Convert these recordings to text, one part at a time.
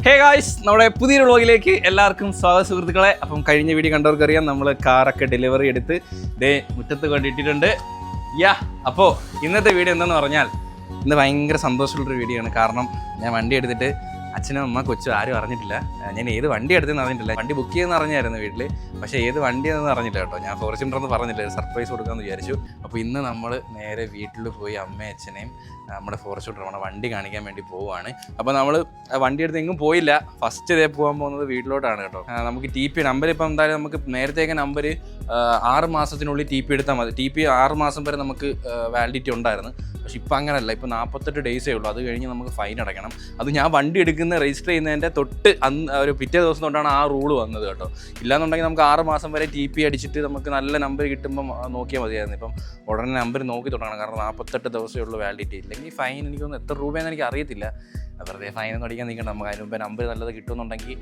Hey guys, നമ്മുടെ പുതിയൊരു വ്ളോഗിലേക്ക് എല്ലാവർക്കും സ്വാഗതം സുഹൃത്തുക്കളെ. അപ്പം കഴിഞ്ഞ വീഡിയോ കണ്ടവർക്കറിയാം, നമ്മൾ കാറൊക്കെ ഡെലിവറി എടുത്ത് മുറ്റത്ത് കൊണ്ടിട്ടിട്ടുണ്ട്. അപ്പോൾ ഇന്നത്തെ വീഡിയോ എന്താണെന്ന് പറഞ്ഞാൽ, ഇന്ന് ഭയങ്കര സന്തോഷമുള്ളൊരു വീഡിയോ ആണ്. കാരണം ഞാൻ വണ്ടി എടുത്തിട്ട് അച്ഛനും അമ്മ കൊച്ചും ആരും അറിഞ്ഞിട്ടില്ല. ഞാൻ ഏത് വണ്ടി എടുത്തെന്ന് അറിഞ്ഞിട്ടില്ല. വണ്ടി ബുക്ക് ചെയ്യുമെന്ന് അറിഞ്ഞായിരുന്നു വീട്ടിൽ, പക്ഷേ ഏത് വണ്ടിയാണെന്ന് അറിഞ്ഞില്ല കേട്ടോ. ഞാൻ ഫോർച്യൂണർ എന്ന് പറഞ്ഞില്ല, ഒരു സർപ്രൈസ് കൊടുക്കാമെന്ന് വിചാരിച്ചു. അപ്പോൾ ഇന്ന് നമ്മൾ നേരെ വീട്ടിൽ പോയി അമ്മയും അച്ഛനെയും നമ്മുടെ ഫോർച്യൂണർ നമ്മുടെ വണ്ടി കാണിക്കാൻ വേണ്ടി പോവുകയാണ്. അപ്പോൾ നമ്മൾ വണ്ടി എടുത്ത് എങ്ങും പോയില്ല. ഫസ്റ്റ് ഇതേ പോകാൻ പോകുന്നത് വീട്ടിലോട്ടാണ് കേട്ടോ. നമുക്ക് ടി പി നമ്പർ ഇപ്പം എന്തായാലും നമുക്ക് നേരത്തേക്ക് നമ്പർ 6 മാസത്തിനുള്ളിൽ ടി പി എടുത്താൽ മതി. ടി പി 6 മാസം വരെ നമുക്ക് വാലിഡിറ്റി ഉണ്ടായിരുന്നു. പക്ഷെ ഇപ്പം അങ്ങനെയല്ല, ഇപ്പോൾ 48 ഡേയ്സേ ഉള്ളൂ. അത് കഴിഞ്ഞ് നമുക്ക് ഫൈൻ അടയ്ക്കണം. അത് ഞാൻ വണ്ടി രജിസ്റ്റർ ചെയ്യുന്നതിൻ്റെ തൊട്ട് ഒരു പിറ്റേ ദിവസം തൊട്ടാണ് ആ റൂള് വന്നത് കേട്ടോ. ഇല്ലാന്നുണ്ടെങ്കിൽ നമുക്ക് 6 മാസം വരെ ടി പി അടിച്ചിട്ട് നമുക്ക് നല്ല നമ്പർ കിട്ടുമ്പം നോക്കിയാൽ മതിയായിരുന്നു. ഇപ്പം ഉടനെ നമ്പർ നോക്കി തുടങ്ങണം, കാരണം 48 ദിവസമേ ഉള്ളൂ വാലിഡിറ്റി. ഇല്ലെങ്കിൽ ഫൈൻ എനിക്കൊന്ന് എത്ര രൂപയെന്ന് എനിക്ക് അറിയത്തില്ല. വെറുതെ ഫൈനൊന്നും അടിക്കാൻ നിൽക്കണം. നമുക്ക് അതിന് മുമ്പ് നമ്പർ നല്ലത് കിട്ടുമെന്നുണ്ടെങ്കിൽ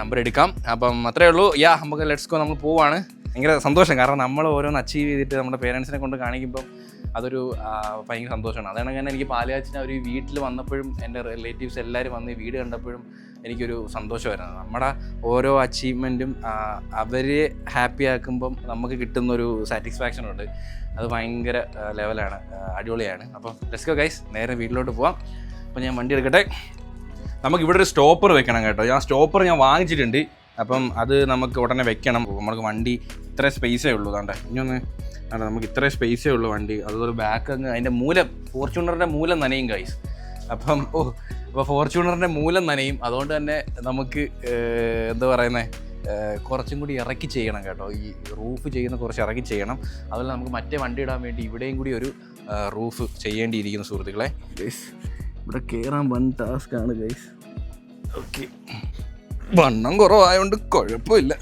നമ്പർ എടുക്കാം. അപ്പം അത്രയേ ഉള്ളൂ. നമുക്ക് ലെറ്റ്സ് ഗോ. നമ്മൾ പോവാണ്. ഭയങ്കര സന്തോഷം, കാരണം നമ്മൾ ഓരോന്ന് അച്ചീവ് ചെയ്തിട്ട് നമ്മുടെ പേരൻസിനെ കൊണ്ട് കാണിക്കുമ്പം അതൊരു ഭയങ്കര സന്തോഷമാണ്. അതാണ് ഞാൻ എനിക്ക് പാലുകാച്ചിന് അവർ വീട്ടിൽ വന്നപ്പോഴും എൻ്റെ റിലേറ്റീവ്സ് എല്ലാവരും വന്ന് ഈ വീട് കണ്ടപ്പോഴും എനിക്കൊരു സന്തോഷമായിരുന്നു. നമ്മുടെ ഓരോ അച്ചീവ്മെൻറ്റും അവരെ ഹാപ്പി ആക്കുമ്പം നമുക്ക് കിട്ടുന്നൊരു സാറ്റിസ്ഫാക്ഷൻ ഉണ്ട്. അത് ഭയങ്കര ലെവലാണ്, അടിപൊളിയാണ്. അപ്പം ലെറ്റ്സ് ഗോ ഗൈസ്, നേരെ വീട്ടിലോട്ട് പോവാം. അപ്പോൾ ഞാൻ വണ്ടി എടുക്കട്ടെ. നമുക്കിവിടെ ഒരു സ്റ്റോപ്പർ വെക്കണം കേട്ടോ. സ്റ്റോപ്പർ ഞാൻ വാങ്ങിച്ചിട്ടുണ്ട്. അപ്പം അത് നമുക്ക് ഉടനെ വെക്കണം. നമുക്ക് വണ്ടി ഇത്ര സ്പേസേ ഉള്ളൂ. അതാണ്ട് ഇനിയൊന്ന് നമുക്ക് ഇത്ര സ്പേസേ ഉള്ളൂ വണ്ടി. അതുപോലെ ബാക്ക് അങ്ങ് അതിൻ്റെ മൂലം, ഫോർച്യൂണറിൻ്റെ മൂലം നനയും ഗൈസ്. അപ്പോൾ ഫോർച്യൂണറിൻ്റെ മൂലം നനയും. അതുകൊണ്ട് തന്നെ നമുക്ക് എന്താ പറയുന്നത്, കുറച്ചും കൂടി ഇറക്കി ചെയ്യണം കേട്ടോ. ഈ റൂഫ് ചെയ്യുന്ന കുറച്ച് ഇറക്കി ചെയ്യണം. അതുപോലെ നമുക്ക് മറ്റേ വണ്ടി ഇടാൻ വേണ്ടി ഇവിടെയും കൂടി ഒരു റൂഫ് ചെയ്യേണ്ടിയിരിക്കുന്നു സുഹൃത്തുക്കളെ. ഗൈസ് ഇവിടെ കയറാൻ വൺ ടാസ്ക്കാണ് ഗൈസ്. ഓക്കെ, വണ്ണം കുറവായതുകൊണ്ട് കുഴപ്പമില്ല.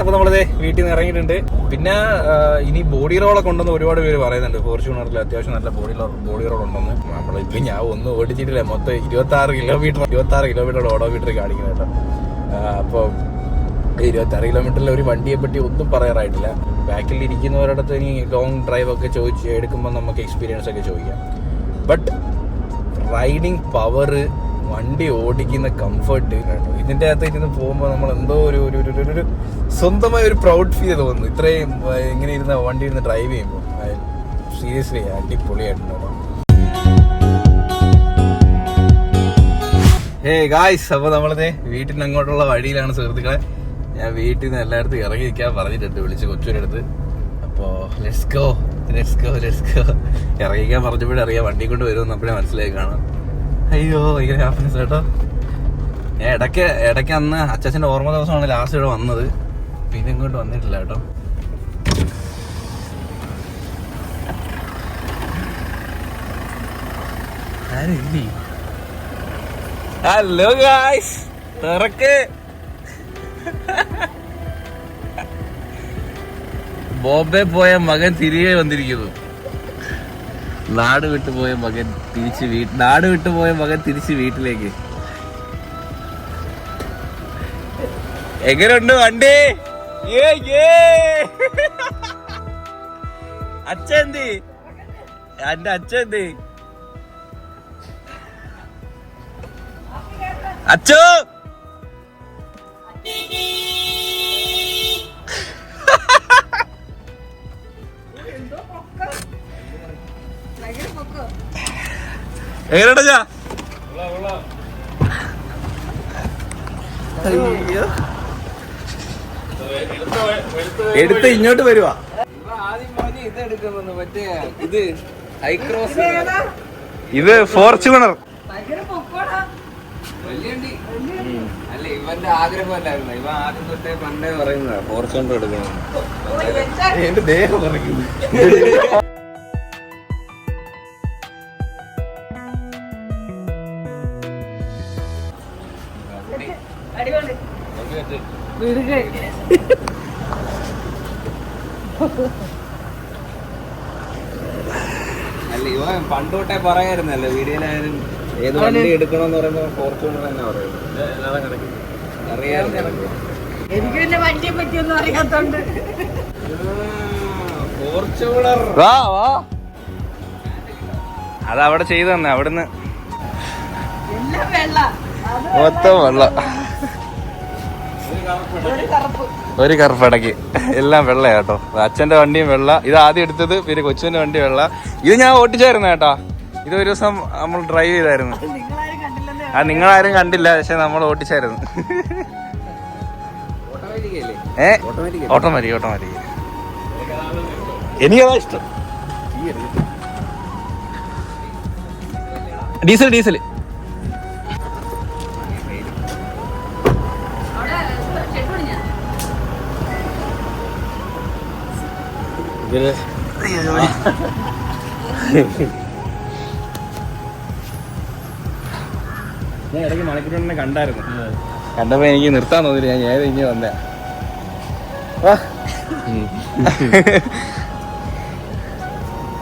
അപ്പോൾ നമ്മളിത് വീട്ടിൽ നിന്ന് ഇറങ്ങിയിട്ടുണ്ട്. പിന്നെ ഇനി ബോഡി റോളൊക്കെ ഉണ്ടെന്ന് ഒരുപാട് പേര് പറയുന്നുണ്ട്. ഫോർച്യൂണറിൽ അത്യാവശ്യം നല്ല ബോഡി റോൾ ഉണ്ടെന്ന്. നമ്മളിപ്പോൾ ഞാൻ ഒന്നും ഓടിച്ചിട്ടില്ല. മൊത്തം 26 കിലോമീറ്റർ ഓഡോമീറ്റർ കാണിക്കുന്നത് കേട്ടോ. അപ്പോൾ 26 കിലോമീറ്ററിൽ ഒരു വണ്ടിയെ പറ്റി ഒന്നും പറയാറായിട്ടില്ല. ബാക്കിൽ ഇരിക്കുന്നവരുടെ ഇനി ലോങ് ഡ്രൈവ് ഒക്കെ ചോദിച്ച് എടുക്കുമ്പോൾ നമുക്ക് എക്സ്പീരിയൻസ് ഒക്കെ ചോദിക്കാം. ബട്ട് റൈഡിങ് പവർ, വണ്ടി ഓടിക്കുന്ന കംഫർട്ട്, ഇതിൻ്റെ അകത്ത് ഇരുന്ന് പോകുമ്പോൾ നമ്മൾ എന്തോ ഒരു സ്വന്തമായ ഒരു പ്രൗഡ് ഫീൽ തോന്നുന്നു. ഇത്രയും ഇങ്ങനെ ഇരുന്ന് വണ്ടി ഇരുന്ന് ഡ്രൈവ് ചെയ്യുമ്പോൾ സീരിയസ്ലി അടിപൊളിയായിട്ടുണ്ട്. ഗായ്സ്, അപ്പോൾ നമ്മളിത് വീട്ടിന് അങ്ങോട്ടുള്ള വഴിയിലാണ് സുഹൃത്തുക്കളെ. ഞാൻ വീട്ടിൽ നിന്ന് എല്ലായിടത്തും ഇറങ്ങി നിൽക്കാൻ പറഞ്ഞിട്ടുണ്ട്, വിളിച്ച് കൊച്ചൂരടുത്ത്. അപ്പോൾ ലെറ്റ്സ് ഗോ. ഇറങ്ങിക്കാൻ പറഞ്ഞപ്പോഴറിയാം വണ്ടി കൊണ്ട് വരുമെന്ന് അപ്പോഴേ മനസ്സിലായി കാണാം. അയ്യോ, ഭയങ്കര ഹാപ്പിനെസ് കേട്ടോ. ഞാൻ ഇടയ്ക്ക് അന്ന് അച്ചാച്ചൻ്റെ ഓർമ്മ ദിവസമാണ് ലാസ്റ്റ് ഇവിടെ വന്നത്. പിന്നെ ഇങ്ങോട്ട് വന്നിട്ടില്ല കേട്ടോ. ഹലോ ഗായ്സ്, തിരക്ക്. ബോംബെ പോയ മകൻ തിരികെ വന്നിരിക്കുന്നു. നാട് വിട്ടുപോയ മകൻ തിരിച്ച് വീട്ടിലേക്ക്. എങ്ങനെയുണ്ട് വണ്ടി? അച്ഛന്തി, എന്റെ അച്ഛന്തി, അച്ഛോ എങ്ങനെയാ? അയ്യോ, എടുത്ത് ഇങ്ങോട്ട് വരുവാ. ഇത് ഫോർച്യൂണർ. അല്ല, ഇവന്റെ ആഗ്രഹമല്ലായിരുന്നു. ഇവ ആദ്യം തൊട്ടേ പണ്ടേ പറയുന്നതാ ഫോർച്യൂണർ എടുക്കണം. എന്റെ ദേഹം പറയുന്നു. അല്ല ഇവ പണ്ടോട്ടെ പറയായിരുന്നല്ലോ വീഡിയോയിലായാലും ഏത് വണ്ടി എടുക്കണമെന്ന് പറയുമ്പോ ഫോർച്യൂണർ തന്നെ പറയുന്നത് അറിയാറുണ്ട്. എനിക്ക് പിന്നെ വണ്ടിയെ പറ്റിയൊന്നും അറിയാത്തോണ്ട് ഫോർച്യൂണർ അത് അവിടെ ചെയ്തു തന്നെ അവിടുന്ന് എല്ലാം വെള്ള മൊത്തം വെള്ള ഒരു കറുപ്പടക്ക് എല്ലാം വെള്ള കേട്ടോ. അച്ഛന്റെ വണ്ടിയും വെള്ള. ഇത് ആദ്യം എടുത്തത് പിന്നെ കൊച്ചുവിന്റെ വണ്ടി വെള്ള. ഇത് ഞാൻ ഓട്ടിച്ചായിരുന്നു കേട്ടോ. ഇത് ഒരു ദിവസം നമ്മൾ ഡ്രൈവ് ചെയ്തായിരുന്നു. നിങ്ങളാരും കണ്ടില്ല പക്ഷെ നമ്മൾ ഓട്ടിച്ചായിരുന്നു. ഓട്ടോമാറ്റിക് എനിക്കതാ ഇഷ്ടം. ഡീസൽ ഞാൻ ഇടയ്ക്ക് മണിക്കൂറിനെ കണ്ടായിരുന്നു. കണ്ടപ്പോ എനിക്ക് നിർത്താൻ തോന്നില്ല. ഞാൻ ഏത് ഇങ്ങനെ വന്നേ.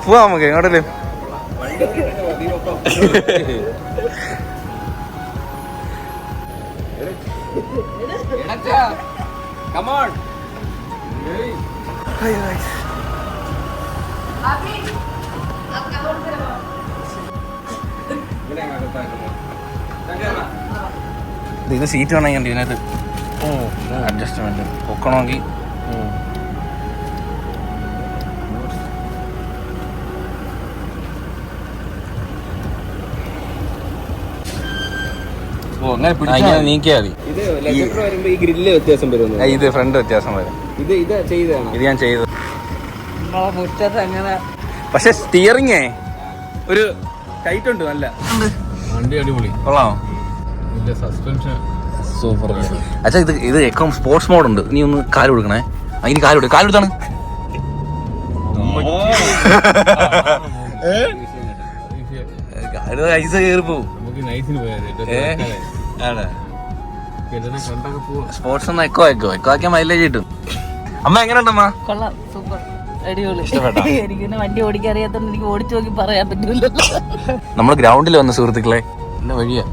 പോവാ നമുക്ക് എങ്ങോട്ടല്ലേ. ഇത് സീറ്റ് വേണമെങ്കിൽ ഇതിനകത്ത് അഡ്ജസ്റ്റ്മെന്റ് പൊക്കണമെങ്കിൽ നീക്കിയാ മതി. ഇത് ഫ്രണ്ട് വ്യത്യാസം വരും. ഇത് ഞാൻ ചെയ്തു. പക്ഷെ സ്റ്റിയറിംഗേ ഒരു ടൈറ്റ് ഉണ്ട്. നല്ല വണ്ടി അടിപൊളി കൊള്ളാമോ? Suspension super. അച്ഛാ ഇത് എക്കോ സ്പോർട്സ് മോഡ് ഉണ്ട്. നീ ഒന്ന് കാല് കൊടുക്കണേ. അതിന് കാലെടുത്താണ് ഐസ് കയറി പോവും. സ്പോർട്സ് ഒന്ന് എക്കോ ആക്കിയാൽ മൈലേജ് കിട്ടും. അമ്മ എങ്ങനെയുണ്ടമ്മ? കൊള്ളാം, സൂപ്പർ, അടിപൊളി. എനിക്ക് വണ്ടി ഓടിക്കാൻ അറിയാത്തോണ്ട് എനിക്ക് ഓടിച്ചു നോക്കി പറയാൻ പറ്റൂല. നമ്മള് ഗ്രൗണ്ടിൽ വന്ന സുഹൃത്തുക്കളെ എന്നെ വഴിയാ.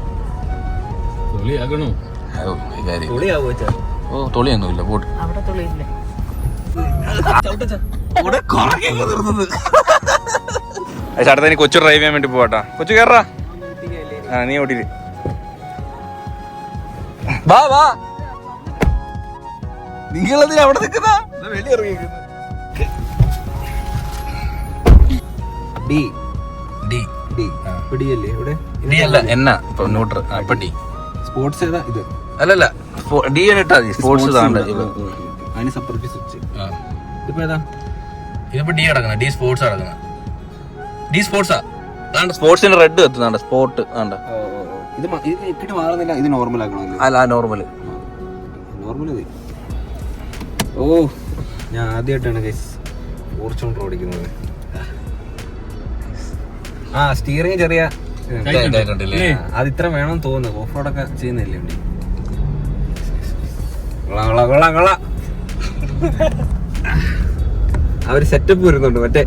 തൊളിയൊന്നുമില്ല. പോട്ട് അവിടെ തൊളിയില്ല. ചേട്ടത്തിന് കൊച്ചു ഡ്രൈവ് ചെയ്യാൻ വേണ്ടി പോവാട്ടാ. കൊച്ചു കേറാ. നീ ഓടിയില്ല. വാ നിങ്ങളതിന് അവിടെ നിൽക്കുന്ന വെളിയിറങ്ങിയിരിക്കുന്നു. സ്പോർട്സ് അല്ലല്ല ഡി ഇട്ടാ മതി. സ്പോർട്സ് ഇതിപ്പോ ഡി കിടക്കുന്ന ഡി സ്പോർട്സ് കിടക്കുന്ന ഡി സ്പോർട്സാ. സ്പോർട്സിന്റെ റെഡ് കത്തുന്നുണ്ട്. സ്പോർട്ട് മാറുന്നില്ല. ഇത് നോർമൽ ആക്കണോ? അല്ല നോർമൽ. ഓ ഞാൻ ആദ്യമായിട്ടാണ് ഫോർച്യൂണർ ഓടിക്കുന്നത്. സ്റ്റിയറിംഗ് ചെറിയ അത് ഇത്ര വേണമെന്ന് തോന്നുന്നു. ഓഫ് റോഡൊക്കെ ചെയ്യുന്നില്ലേ വണ്ടി. കൊള്ളാം. ആ ഒരു സെറ്റപ്പ് വരുന്നുണ്ട്. മറ്റേ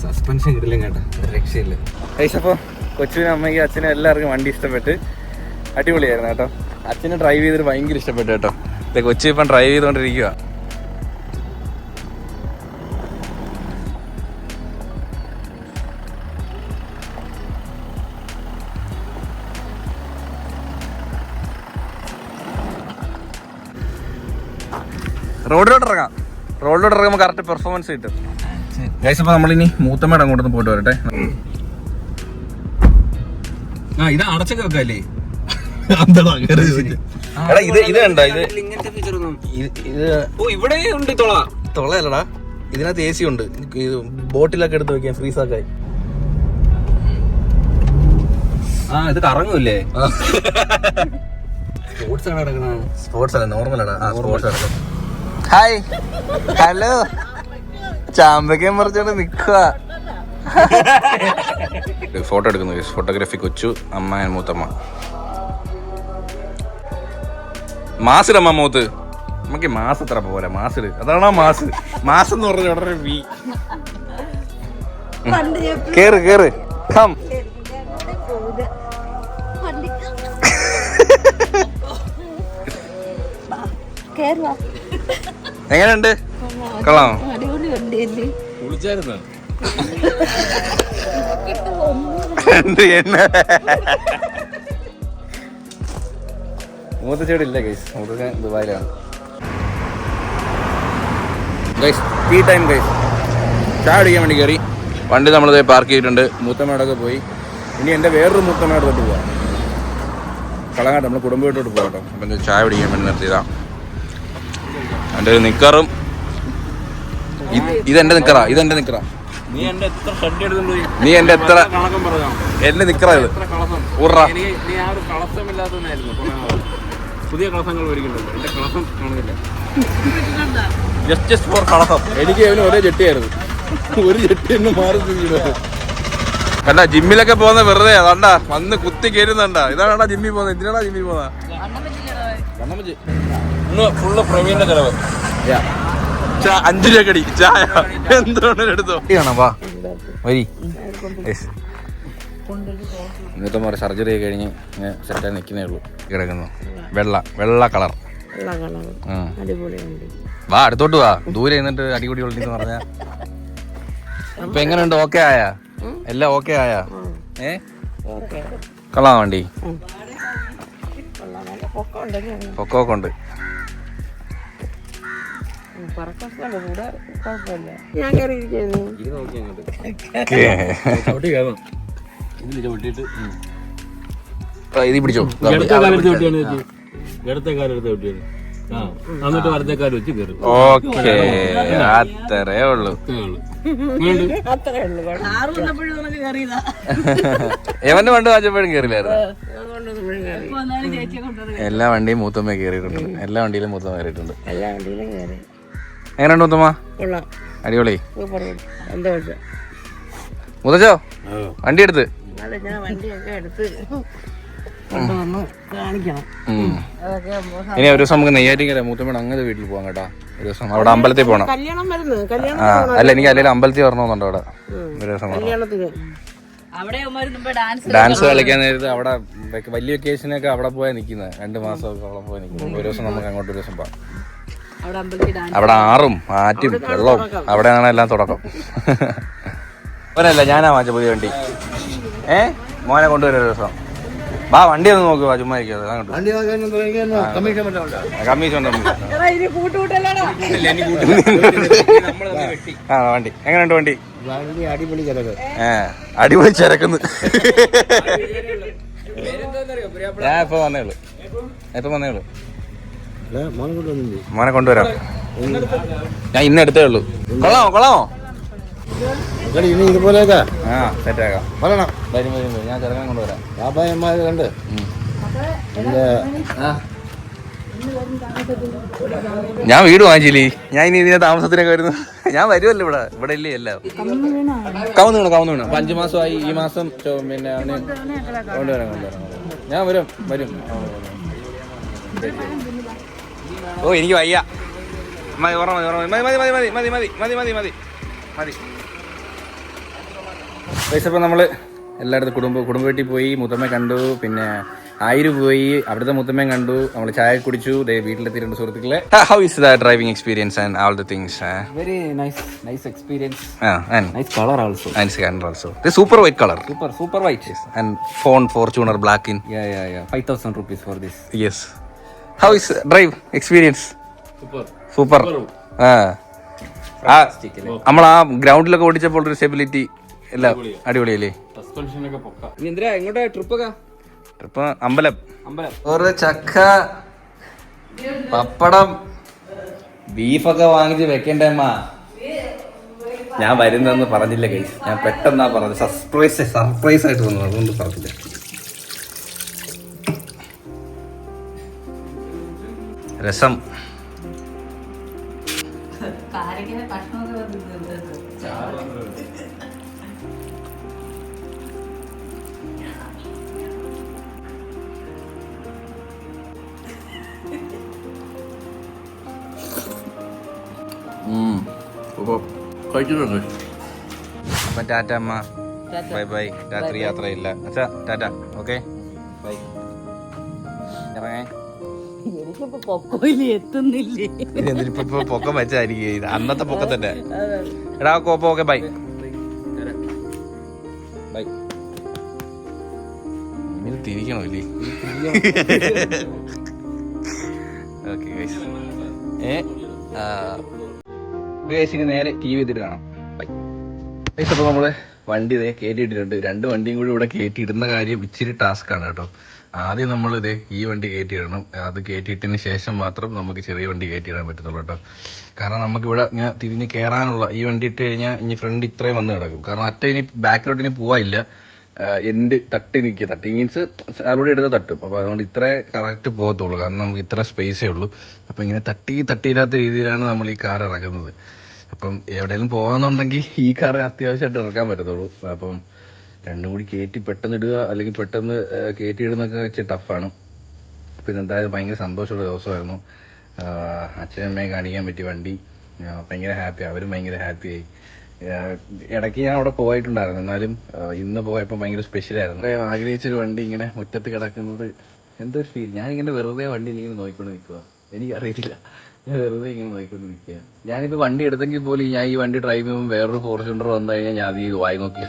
സസ്പെൻഷൻ കിട്ടില്ല കേട്ടോ, രക്ഷയില്ല. അപ്പോൾ കൊച്ചിനും അമ്മയ്ക്കും അച്ഛനും എല്ലാവർക്കും വണ്ടി ഇഷ്ടപ്പെട്ട് അടിപൊളിയായിരുന്നു കേട്ടോ. അച്ഛന് ഡ്രൈവ് ചെയ്തിട്ട് ഭയങ്കര ഇഷ്ടപ്പെട്ടു കേട്ടോ. കൊച്ചി ഇപ്പം ഡ്രൈവ് ചെയ്തുകൊണ്ടിരിക്കുക. റോഡിലോട്ട് ഇറങ്ങുമ്പോൾ കറക്റ്റ് പെർഫോമൻസ് കിട്ടും. ഗൈസ് അപ്പോൾ നമ്മളിനി മൂത്തമ്മയുടെ അങ്ങോട്ടൊന്ന് പോയിട്ട് വരട്ടെ. ഇത് അടച്ചൊക്കെ വെക്കല്ലേ? ഇത് കണ്ടോ? ഇങ്ങനത്തെ ഫീച്ചർ ഒന്നും ഇവിടെ ഉണ്ട്. തൊളയല്ലടാ, ഇതിനകത്ത് AC ഉണ്ട്. ബോട്ടിലൊക്കെ എടുത്ത് വെക്കാൻ ഫ്രീസാക്കായി. ഇത് കറങ്ങൂല്ലേ? സ്പോർട്സ് ആണ് കിടക്കുന്നത്. സ്പോർട്സ് അല്ല, നോർമൽ ആണ്. സ്പോർട്സ് ആണ്. Hi, hello. ചാമ്പയ്ക്കാൻ പറിച്ചോണ്ട് നിക്കുക. ഫോട്ടോ എടുക്കുന്നു. ഫോട്ടോഗ്രാഫി കൊച്ചു, അമ്മ മൂത്തമ്മ. മാസിടമ്മ മൂത്ത് നമുക്ക് മാസ് എത്ര പോലെ മാസിട്. അതാണോ മാസ്? മാസം എന്ന് പറഞ്ഞ ഉടനെ വീ. കേറ് കേറ് കം. എങ്ങനെയുണ്ട്? കൊള്ളാമോ? മൂത്തച്ചേടി ഇല്ല ഗൈസ്, മൂത്തച്ഛൻ ദുബായിലാണ്. Guys tea time guys. ചായ കുടിക്കാൻ വേണ്ടി കയറി. വണ്ടി നമ്മളിത് പാർക്ക് ചെയ്തിട്ടുണ്ട്. മൂത്തമ്മയോടൊക്കെ പോയി. ഇനി എൻ്റെ വേറൊരു മൂത്തമ്മയോട് തൊട്ട് പോവാം. കളങ്ങാട്ട് നമ്മൾ കുടുംബ വീട്ടോട്ട് പോകാം കേട്ടോ. അപ്പം എൻ്റെ ചായ കുടിക്കാൻ വേണ്ടി നിർത്തിയതാണ്. എൻ്റെ ഒരു നിക്കറും. ഇതെൻ്റെ നിക്കറാ, ഇതെൻ്റെ നിക്കറാ. നീ എൻ്റെ എത്ര എന്റെ നിക്കറാ ഇത്. ഉറ പുതിയ കളസങ്ങൾ മേടിക്കുന്നുണ്ട്. എന്റെ കളസം കാണുന്നില്ല. ജസ്റ്റ് ഫോർ കളസം. എനിക്ക് അവന് ഒരേ ജെട്ടിയായിരുന്നു. ഒരു ജെട്ടി എന്ന് മാറി. കണ്ട ജിമ്മിലൊക്കെ പോകുന്ന വെറുതെ കണ്ട വന്ന് കുത്തി കയറുന്നുണ്ടാ. ഇതാണാ ജിമ്മിൽ പോകുന്നത്. എന്തിനാടാ ജിമ്മിൽ പോകുന്ന? ഇന്ന് ഫുള്ള് പ്രവീണിന്റെ ചെലവ്. 5 രൂപ കടി ചായ എന്താണ് എടുത്തോ? വാ വരി. ഇന്നത്തെ മോറെ സർജറി ഒക്കെ കഴിഞ്ഞ് സെറ്റായി നിൽക്കുന്നേ ഉള്ളൂ. കിടക്കുന്നു വെള്ള കളർ. വാ അടുത്തോട്ട് വാ. ദൂരെ നിന്നിട്ട് അടിപൊളി ഒളിഞ്ഞെന്ന് പറഞ്ഞ ഇപ്പൊ എങ്ങനെയുണ്ട്? ഓക്കെ ആയാ? എല്ലാം ഓക്കെ ആയാ? കൊള്ളാം വണ്ടി. പൊക്കമൊക്കെ ഉണ്ട്. ഇത് പിടിച്ചോ. ഓക്കെ അത്രേ ഉള്ളു. എവന്റെ വണ്ടി വാങ്ങിച്ചപ്പോഴും കയറില്ലായിരുന്നു. എല്ലാ വണ്ടിയും മൂത്തമ്മ കയറിയിട്ടുണ്ട്. എല്ലാ വണ്ടിയിലും മൂത്തമ്മ കയറിയിട്ടുണ്ട്. എങ്ങനെയുണ്ട് മൂത്തമ്മ? അടിപൊളി. മുതച്ചോ വണ്ടി എടുത്ത് ഇനി ഒരു ദിവസം നമുക്ക് നെയ്യാറ്റിങ്കര മൂത്തമ്മയുടെ അങ്ങനത്തെ വീട്ടിൽ പോകാം കേട്ടോ. ഒരു ദിവസം അവിടെ അമ്പലത്തിൽ പോകണം. അല്ല എനിക്ക് അല്ലെങ്കിൽ അമ്പലത്തിൽ വരണമെന്നുണ്ടോ അവിടെ ഒരു ദിവസം. ഡാൻസ് കളിക്കാൻ നേരത്ത് അവിടെ വലിയ വെക്കേഷനൊക്കെ അവിടെ പോയാൽ നിൽക്കുന്നത്. 2 മാസമൊക്കെ അവിടെ പോയി നിൽക്കുന്നത്. ഒരു ദിവസം നമുക്ക് അങ്ങോട്ട് ഒരു ദിവസം പോകാം. അവിടെ ആറും ആറ്റും വെള്ളവും അവിടെയാണ് എല്ലാം തുടക്കം. അവനല്ല ഞാനാ വാങ്ങിച്ച പുതിയ വണ്ടി. മോനെ കൊണ്ടുവരും ഒരു ദിവസം. വാ വണ്ടി ഒന്ന് നോക്കുക. ചുമ്മാ ഇരിക്കാതെ കമ്മീഷൻ ആ വണ്ടി എങ്ങനെയുണ്ട്? വണ്ടി അടിപൊളി ചരക്കുന്നു. ഞാൻ ഇപ്പൊ വന്നേളൂ. മോനെ കൊണ്ടുവരാം. ഞാൻ ഇന്ന് എടുത്തേ ഉള്ളൂ. കൊള്ളാമോ? ഇതുപോലെയൊക്കെ സെറ്റാക്കാം. ഞാൻ ചെറുക്കാൻ കൊണ്ടുവരാം. കണ്ട് ഞാൻ വീട് വാങ്ങിച്ചില്ലേ. ഞാൻ ഇനി ഇതിനെ താമസത്തിനൊക്കെ വരുന്നു. ഞാൻ വരുമല്ലോ ഇവിടെ ഇല്ലേ എല്ലാം. കവുന്നു വീണു. 5 മാസമായി. ഈ മാസം പിന്നെ അവന് കൊണ്ടുവരാം. ഞാൻ വരും. ഓ എനിക്ക് വയ്യ. മതി. പൈസ ഇപ്പം നമ്മൾ എല്ലായിടത്തും കുടുംബ വീട്ടിൽ പോയി. മുത്തമ്മ കണ്ടു. പിന്നെ ആയിരു പോയി. അവിടുത്തെ മുത്തമ്മയും കണ്ടു. നമ്മൾ ചായ കുടിച്ചു. വീട്ടിലെത്തിയിട്ടുണ്ട് സുഹൃത്തുക്കളെ. How is the driving experience and all the things? Very nice experience. And nice color also. Nice color also. The super white color. Super white. Yes. And phone Fortuner black in. Yeah. 5,000 rupees for this. Yes. How is drive experience? Super. നമ്മൾ ആ ഗ്രൗണ്ടിലൊക്കെ ഓടിച്ചപ്പോൾ ഒരു stability എല്ലാം അടിപൊളിയല്ലേ? Trip അമ്പലം. ഒരു ചക്ക പപ്പടം ബീഫൊക്കെ വാങ്ങിച്ച് വെക്കണ്ടേ അമ്മ? ഞാൻ വരുന്നെന്ന് പറഞ്ഞില്ല ഗൈസ്. ഞാൻ പെട്ടെന്നാ പറഞ്ഞത്. സർപ്രൈസ് ആയിട്ട് വന്നു. അതുകൊണ്ട് പറഞ്ഞില്ല. രസം അപ്പോൾ കഴിക്കുന്നുണ്ട്. അപ്പം ടാറ്റ അമ്മ, ബൈ ബൈ. രാത്രി യാത്രയില്ല അച്ഛാ, ടാറ്റ. Okay bye. ഇറങ്ങേ. എനിക്കിപ്പോ പൊക്കോയില് എത്തുന്നില്ലേ. ഇപ്പൊ പൊക്കം വെച്ചായിരിക്കും അന്നത്തെ പൊക്കത്തന്നെ. എടാ കോപ്പ, ഓക്കെ ബൈ ബൈ. ഇങ്ങനെ തിരിക്കണോ ഇല്ലേ? ഓക്കെ ഗൈസ്, നേരെ ടി വി എത്തിട്ട് കാണാം. Bye guys. അപ്പോൾ നമ്മള് വണ്ടി ഇതേ കയറ്റിയിട്ടിട്ടുണ്ട്. 2 വണ്ടിയും കൂടി ഇവിടെ കയറ്റിയിടുന്ന കാര്യം ഇച്ചിരി ടാസ്ക് ആണ് കേട്ടോ. ആദ്യം നമ്മൾ ഇതേ ഈ വണ്ടി കയറ്റിയിടണം. അത് കയറ്റിയിട്ടതിന് ശേഷം മാത്രം നമുക്ക് ചെറിയ വണ്ടി കയറ്റിയിടാൻ പറ്റത്തുള്ളൂ കേട്ടോ. കാരണം നമുക്കിവിടെ ഞാൻ തിരിഞ്ഞ് കയറാനുള്ള ഈ വണ്ടി ഇട്ട് കഴിഞ്ഞാൽ ഇനി ഫ്രണ്ട് ഇത്രയും വന്ന് കിടക്കും. കാരണം ഇനി ബാക്കിലോട്ട് ഇനി പോവാനില്ല. എൻ്റെ തട്ടി നിൽക്കുക, തട്ടി മീൻസ് അവിടെ എടുത്ത് തട്ടും. അപ്പോൾ അതുകൊണ്ട് ഇത്രേ കറക്റ്റ് പോകത്തുള്ളൂ. കാരണം നമുക്ക് ഇത്ര സ്പേസേ ഉള്ളൂ. അപ്പോൾ ഇങ്ങനെ തട്ടിയില്ലാത്ത രീതിയിലാണ് നമ്മൾ ഈ കാർ ഇറക്കുന്നത്. അപ്പം എവിടെയെങ്കിലും പോകാന്നുണ്ടെങ്കിൽ ഈ കാർ അത്യാവശ്യമായിട്ട് ഇറക്കാൻ പറ്റത്തുള്ളൂ. അപ്പം 2 കൂടി കയറ്റി പെട്ടെന്ന് ഇടുക അല്ലെങ്കിൽ പെട്ടെന്ന് കയറ്റിയിടുന്നൊക്കെ വെച്ച് ടഫാണ്. പിന്നെ എന്തായാലും ഭയങ്കര സന്തോഷമുള്ള ദിവസമായിരുന്നു. അച്ഛനും അമ്മയെ കാണിക്കാൻ പറ്റിയ വണ്ടി ഭയങ്കര ഹാപ്പി, അവരും ഭയങ്കര ഹാപ്പിയായി. ഇടയ്ക്ക് ഞാൻ അവിടെ പോയിട്ടുണ്ടായിരുന്നു, എന്നാലും ഇന്ന് പോയപ്പോൾ ഭയങ്കര സ്പെഷ്യലായിരുന്നു. ആഗ്രഹിച്ചൊരു വണ്ടി ഇങ്ങനെ മുറ്റത്ത് കിടക്കുന്നത് എന്തൊരു ഫീൽ. ഞാനിങ്ങനെ വെറുതെ വണ്ടി ഇങ്ങനെ നോക്കിക്കൊണ്ട് നിൽക്കുക, എനിക്കറിയില്ല, ഞാൻ വെറുതെ ഇങ്ങനെ നോക്കിക്കൊണ്ട് നിൽക്കുക. ഞാനിപ്പോൾ വണ്ടി എടുത്തെങ്കിൽ പോലും ഞാൻ ഈ വണ്ടി ഡ്രൈവ് ചെയ്യുമ്പോൾ വേറൊരു ഫോർച്യൂണർ വന്നു കഴിഞ്ഞാൽ ഞാൻ അത് വായി നോക്കി.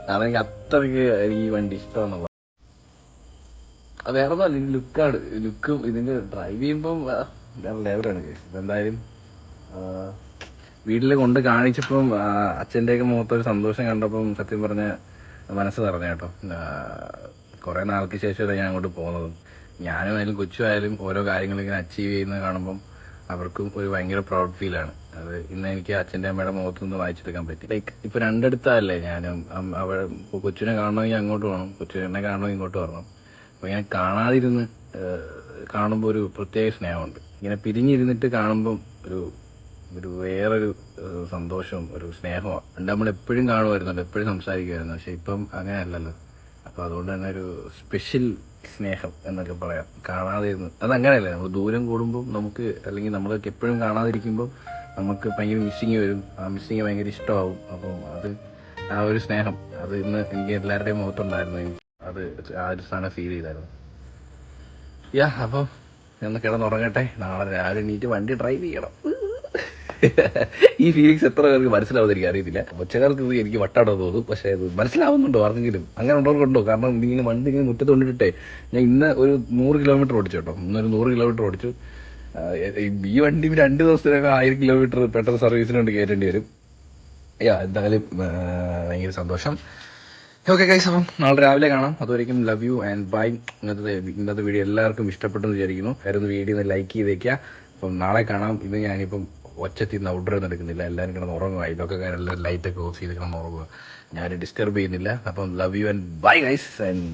കാരണം എനിക്ക് അത്രയ്ക്ക് ഈ വണ്ടി ഇഷ്ടമാണെന്നുള്ള. അത് വേറെ ഒന്നുമല്ല, ഇത് ലുക്കും ഇതിൻ്റെ ഡ്രൈവ് ചെയ്യുമ്പം വേറെ ലെവലാണ്. ഇതെന്തായാലും വീട്ടിൽ കൊണ്ട് കാണിച്ചപ്പം അച്ഛൻ്റെയൊക്കെ മുഖത്തൊരു സന്തോഷം കണ്ടപ്പം സത്യം പറഞ്ഞ മനസ്സ് നിറഞ്ഞ കേട്ടോ. കുറേ നാൾക്ക് ശേഷമല്ല ഞാൻ അങ്ങോട്ട് പോകുന്നത്. ഞാനും ആയാലും കൊച്ചുമായാലും ഓരോ കാര്യങ്ങളിങ്ങനെ അച്ചീവ് ചെയ്യുന്നത് കാണുമ്പം അവർക്കും ഒരു ഭയങ്കര പ്രൗഡ് ഫീലാണ്. അത് ഇന്ന് എനിക്ക് അച്ഛൻ്റെ അമ്മയുടെ മുഖത്തു നിന്ന് വായിച്ചെടുക്കാൻ പറ്റി. ലൈക്ക് ഇപ്പോൾ രണ്ടിടത്തല്ലേ ഞാനും. അവിടെ കൊച്ചിനെ കാണണമെങ്കിൽ അങ്ങോട്ട് പോകണം, കൊച്ചിനെ കാണണമെങ്കിൽ ഇങ്ങോട്ട് വരണം. അപ്പോൾ ഇങ്ങനെ കാണാതിരുന്ന് കാണുമ്പോൾ ഒരു പ്രത്യേക സ്നേഹമുണ്ട്. ഇങ്ങനെ പിരിഞ്ഞിരുന്നിട്ട് കാണുമ്പം ഒരു വേറൊരു സന്തോഷവും ഒരു സ്നേഹമാണ്. പണ്ട് നമ്മൾ എപ്പോഴും കാണുമായിരുന്നല്ലോ, എപ്പോഴും സംസാരിക്കുമായിരുന്നു. പക്ഷെ ഇപ്പം അങ്ങനെ അല്ലല്ലോ. അപ്പോൾ അതുകൊണ്ട് തന്നെ ഒരു സ്പെഷ്യൽ സ്നേഹം എന്നൊക്കെ പറയാം. കാണാതിരുന്ന് അതങ്ങനെയല്ലേ, നമ്മൾ ദൂരം കൂടുമ്പം നമുക്ക്, അല്ലെങ്കിൽ നമ്മളൊക്കെ എപ്പോഴും കാണാതിരിക്കുമ്പോൾ നമുക്ക് ഭയങ്കര മിസ്സിങ് വരും. ആ മിസ്സിങ് ഭയങ്കര ഇഷ്ടമാവും. അപ്പം അത് ആ ഒരു സ്നേഹം അത് ഇന്ന് എനിക്ക് എല്ലാവരുടെയും മുഖത്തുണ്ടായിരുന്നു. അത് ആ ഒരു സാധനം ഫീൽ ചെയ്തായിരുന്നു. അപ്പം ഒന്ന് കിടന്നുറങ്ങട്ടെ. നാളെ രാവിലെ എണീറ്റ് വണ്ടി ഡ്രൈവ് ചെയ്യണം. ഈ ഫീലിങ്സ് എത്ര പേർക്ക് മനസ്സിലാവുമെന്ന് എനിക്ക് അറിയത്തില്ല. ഒച്ചക്കാർക്ക് ഇത് എനിക്ക് വട്ടാടോ തോന്നും, പക്ഷേ ഇത് മനസ്സിലാവുന്നുണ്ടോ ആർക്കെങ്കിലും? അങ്ങനെ ഉണ്ടോ? കാരണം ഇങ്ങനെ വണ്ടി ഇങ്ങനെ മുറ്റത്ത് കൊണ്ടിട്ടേ ഞാൻ ഇന്ന് ഒരു 100 കിലോമീറ്റർ ഓടിച്ചു കേട്ടോ. ഇന്നൊരു 100 കിലോമീറ്റർ ഓടിച്ചു. ഈ വണ്ടി 2 ദിവസത്തിനൊക്കെ 1000 കിലോമീറ്റർ പെട്ടെന്ന് സർവീസിന് വേണ്ടി കയറ്റേണ്ടി വരും. എന്തായാലും ഭയങ്കര സന്തോഷം. ഓക്കെ ഗൈസ്, അപ്പം നാളെ രാവിലെ കാണാം. അതുവരെയും ലവ് യു ആൻഡ് ബൈ. ഇന്നത്തെ വീഡിയോ എല്ലാവർക്കും ഇഷ്ടപ്പെട്ടെന്ന് വിചാരിക്കുന്നു. വേറൊന്ന് വീഡിയോ ഒന്ന് ലൈക്ക് ചെയ്തേക്കുക. അപ്പം നാളെ കാണാം. ഇന്ന് ഞാനിപ്പം ഒച്ചത്തിൽ നിന്ന് ഔട്ട്ഡോർ എടുക്കുന്നില്ല, എല്ലാവരും കിടന്ന് ഉറങ്ങുക. ഇതൊക്കെ എല്ലാവരും ലൈറ്റൊക്കെ ഓഫ് ചെയ്ത് കിടന്ന് ഉറങ്ങുക. ഞാൻ ഡിസ്റ്റർബ് ചെയ്യുന്നില്ല. അപ്പം love you and bye guys and